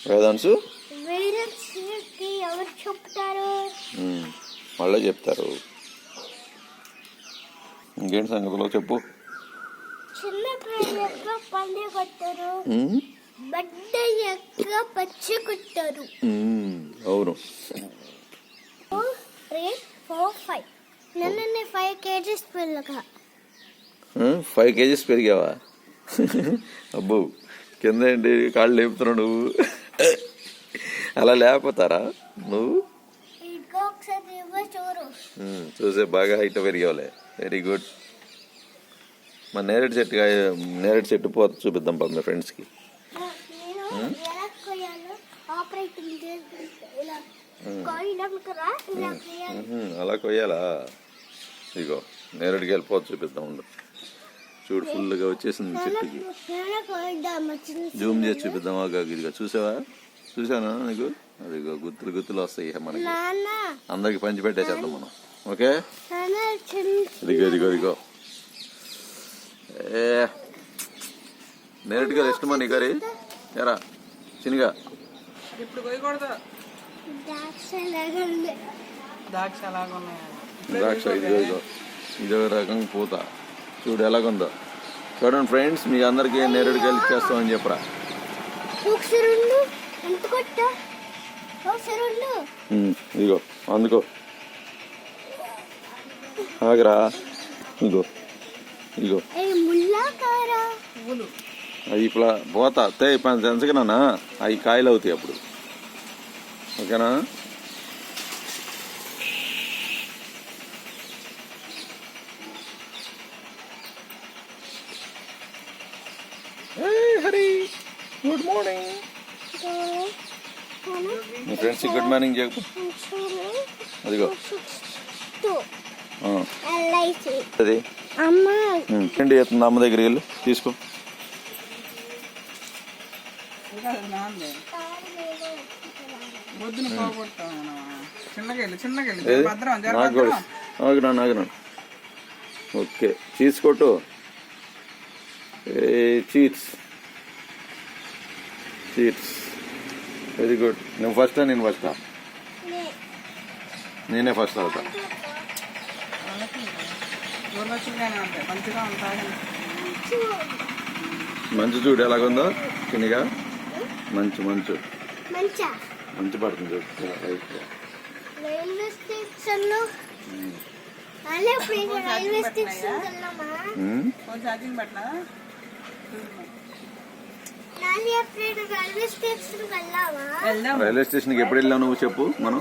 వేదాంశు ఎవరు చెప్తారు? మళ్ళీ చెప్తారు. ఇంకేంటి సంగతిలో చెప్పు. చిన్న యొక్క పండు కొట్టారు, బడ్డ యొక్క పచ్చి కొట్టారు. అవును. 2, 3, 4, 5. నిన్న 5 kgs పెళ్ళగా 5 kgs పెరిగావా? అబ్బో, కింద ఏంటి కాళ్ళు లేపుతున్నావు నువ్వు? అలా లేకపోతారా నువ్వు? చూసే బాగా హైట్ పెరిగావులే. Very good. మా నేరేడు చెట్టు పోత చూపిద్దాం మీ ఫ్రెండ్స్కి. అలా కొయ్యాలా? ఇగో నేరేడుకి వెళ్ళిపోత చూపిద్దాం. ఉండు, చూడు ఫుల్గా వచ్చేసింది చెట్టుకి. జూమ్ చేసి చూపిద్దాం. ఇదిగో చూసానా నీకు? అదిగో గుత్తులు వస్తాయి మనకి. అందరికి పంచి పెట్టేసేద్దాం మనం. ఓకే, ఇదిగో నేరేడుగా ఇష్టమా నీ కర్రీ? ఎరా చినిగా ఇప్పుడు కొయ్యకూడదు. ద్రాక్ష ఇదో రకం పూత. చూడు ఎలాగుందో. చూడండి ఫ్రెండ్స్, మీ అందరికి నేరేడుగా ఇచ్చేస్తామని చెప్పరా. ఇదిగో అందుకో ఆగరా. ఇగో అవి ఇప్పుడు పోతా తెంచకనా అవి కాయలు అవుతాయి అప్పుడు. ఓకేనా? Hari, good morning. మీ ఫ్రెండ్స్ గుడ్ మార్నింగ్ చెప్పు. అదిగో అది ఏంటి చేస్తుంది? అమ్మ దగ్గరికి వెళ్ళి తీసుకో. నాగనా ఓకే, తీసుకోట్టు. చీట్స్ వెరీ గుడ్. నువ్వు ఫస్టా నేను ఫస్టా? నేనే ఫస్ట్ అవుతా. మంచు చూడు ఎలాగుందో చిన్నగా. మంచు పడుతుంది చూడు. రైల్వే స్టేషన్ రైల్వే స్టేషన్కి ఎప్పుడు వెళ్ళావు నువ్వు చెప్పు. మనం